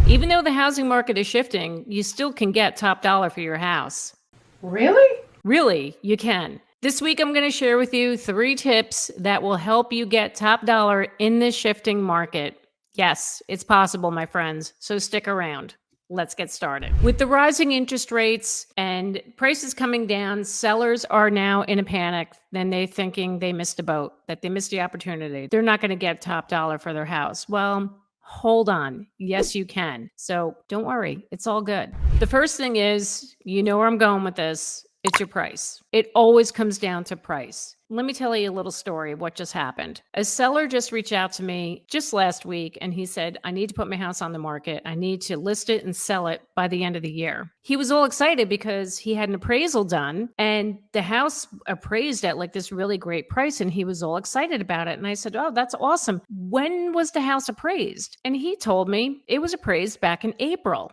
Even though the housing market is shifting, you still can get top dollar for your house. Really? Really, you can. This week, I'm going to share with you 3 tips that will help you get top dollar in this shifting market. Yes, it's possible, my friends. So stick around. Let's get started. With the rising interest rates and prices coming down, sellers are now in a panic. Then they're thinking they missed a boat, that they missed the opportunity. They're not going to get top dollar for their house. Well, hold on. Yes, you can. So don't worry. It's all good. The first thing is, you know where I'm going with this. It's your price. It always comes down to price. Let me tell you a little story of what just happened. A seller just reached out to me just last week and he said, I need to put my house on the market. I need to list it and sell it by the end of the year. He was all excited because he had an appraisal done and the house appraised at like this really great price and he was all excited about it. And I said, oh, that's awesome. When was the house appraised? And he told me it was appraised back in April.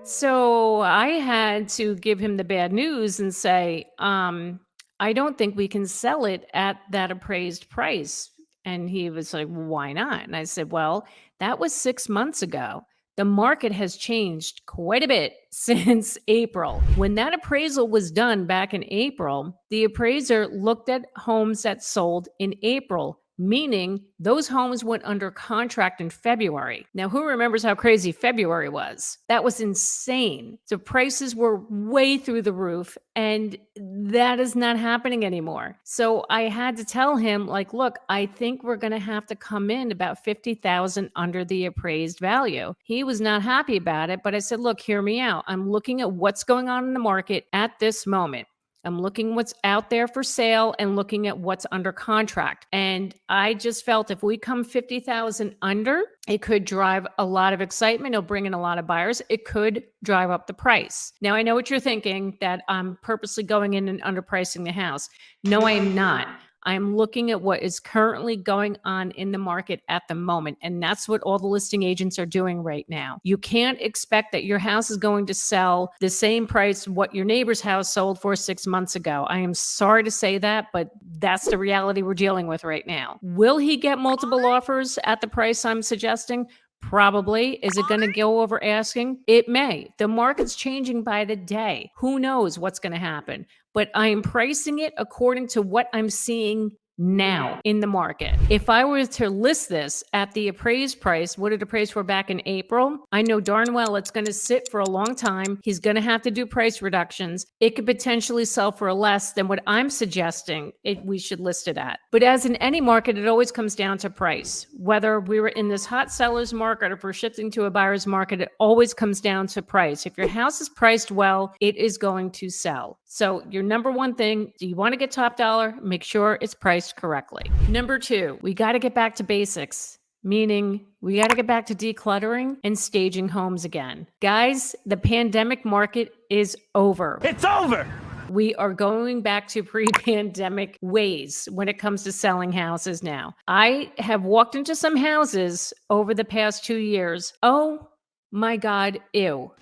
So I had to give him the bad news and say, I don't think we can sell it at that appraised price. And he was like, why not? And I said, well, that was 6 months ago. The market has changed quite a bit since April. When that appraisal was done back in April, the appraiser looked at homes that sold in April, meaning those homes went under contract in February. Now, who remembers how crazy February was? That was insane. So prices were way through the roof, and that is not happening anymore. So I had to tell him, like, look, I think we're going to have to come in about $50,000 under the appraised value. He was not happy about it, but I said, look, hear me out. I'm looking at what's going on in the market at this moment. I'm looking what's out there for sale and looking at what's under contract. And I just felt if we come 50,000 under, it could drive a lot of excitement. It'll bring in a lot of buyers. It could drive up the price. Now, I know what you're thinking, that I'm purposely going in and underpricing the house. No, I am not. I'm looking at what is currently going on in the market at the moment. And that's what all the listing agents are doing right now. You can't expect that your house is going to sell the same price what your neighbor's house sold for 6 months ago. I am sorry to say that, but that's the reality we're dealing with right now. Will he get multiple offers at the price I'm suggesting? Probably. Is it going to go over asking? It may. The market's changing by the day. Who knows what's going to happen? But I am pricing it according to what I'm seeing now in the market. If I were to list this at the appraised price, what it appraised for back in April, I know darn well it's going to sit for a long time. He's going to have to do price reductions. It could potentially sell for less than what I'm suggesting we should list it at. But as in any market, it always comes down to price. Whether we were in this hot seller's market or if we're shifting to a buyer's market, it always comes down to price. If your house is priced well, it is going to sell. So your number one thing, do you want to get top dollar? Make sure it's priced correctly. Number 2, we got to get back to basics, meaning we got to get back to decluttering and staging homes again. Guys, the pandemic market is over. It's over. We are going back to pre-pandemic ways when it comes to selling houses now. I have walked into some houses over the past 2 years. Oh my God, ew.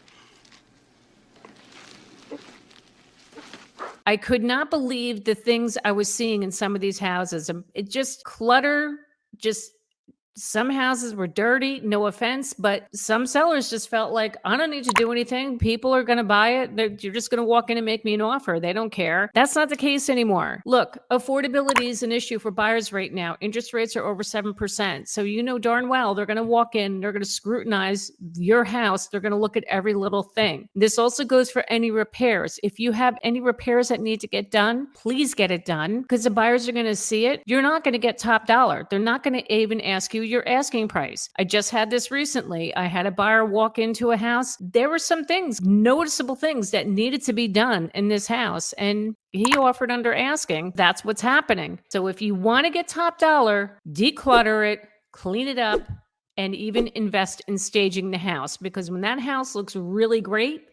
I could not believe the things I was seeing in some of these houses. It just clutter, some houses were dirty, no offense, but some sellers just felt like, I don't need to do anything. People are going to buy it. You're just going to walk in and make me an offer. They don't care. That's not the case anymore. Look, affordability is an issue for buyers right now. Interest rates are over 7%. So you know darn well they're going to walk in, they're going to scrutinize your house. They're going to look at every little thing. This also goes for any repairs. If you have any repairs that need to get done, please get it done because the buyers are going to see it. You're not going to get top dollar. They're not going to even ask you your asking price. I just had this recently. I had a buyer walk into a house. There were some things, noticeable things that needed to be done in this house, and he offered under asking. That's what's happening. So if you want to get top dollar, declutter it, clean it up, and even invest in staging the house, because when that house looks really great,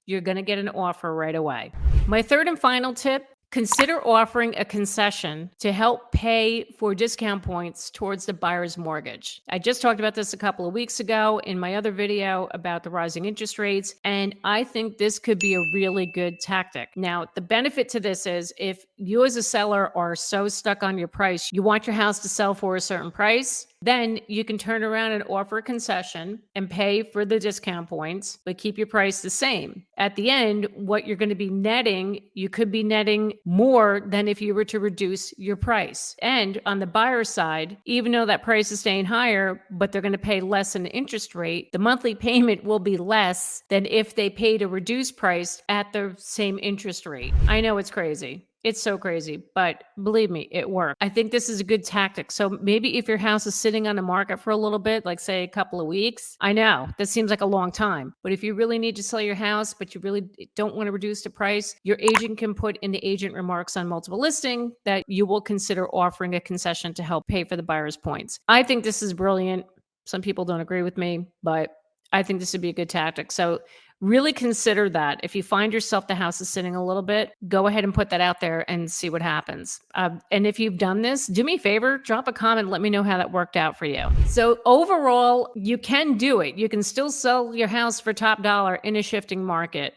you're going to get an offer right away. My third and final tip, consider offering a concession to help pay for discount points towards the buyer's mortgage. I just talked about this a couple of weeks ago in my other video about the rising interest rates, and I think this could be a really good tactic. Now, the benefit to this is if you as a seller are so stuck on your price, you want your house to sell for a certain price, then you can turn around and offer a concession and pay for the discount points, but keep your price the same. At the end, what you're going to be netting, you could be netting more than if you were to reduce your price. And on the buyer side, even though that price is staying higher, but they're going to pay less in interest rate, the monthly payment will be less than if they paid a reduced price at the same interest rate. I know it's crazy. It's so crazy, but believe me, it works. I think this is a good tactic. So maybe if your house is sitting on the market for a little bit, like say a couple of weeks, I know that seems like a long time, but if you really need to sell your house, but you really don't want to reduce the price, your agent can put in the agent remarks on multiple listing that you will consider offering a concession to help pay for the buyer's points. I think this is brilliant. Some people don't agree with me, but I think this would be a good tactic. So really consider that. If you find yourself the house is sitting a little bit, go ahead and put that out there and see what happens. And if you've done this, do me a favor, drop a comment, let me know how that worked out for you. So overall, you can do it. You can still sell your house for top dollar in a shifting market.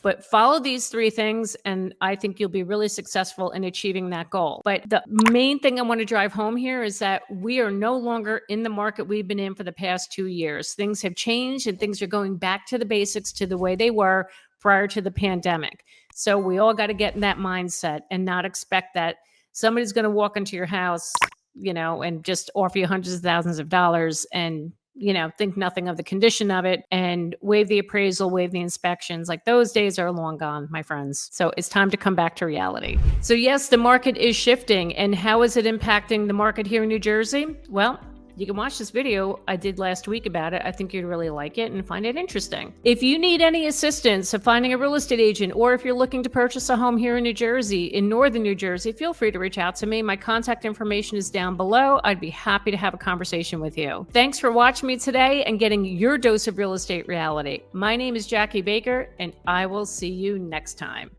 But follow these 3 things, and I think you'll be really successful in achieving that goal. But the main thing I want to drive home here is that we are no longer in the market we've been in for the past 2 years. Things have changed, and things are going back to the basics, to the way they were prior to the pandemic. So we all got to get in that mindset and not expect that somebody's going to walk into your house, and just offer you hundreds of thousands of dollars and think nothing of the condition of it and waive the appraisal, waive the inspections. Like, those days are long gone, my friends. So it's time to come back to reality. So yes, the market is shifting. And how is it impacting the market here in New Jersey? Well, you can watch this video I did last week about it. I think you'd really like it and find it interesting. If you need any assistance of finding a real estate agent, or if you're looking to purchase a home here in New Jersey, in northern New Jersey, feel free to reach out to me. My contact information is down below. I'd be happy to have a conversation with you. Thanks for watching me today and getting your dose of real estate reality. My name is Jackie Baker, and I will see you next time.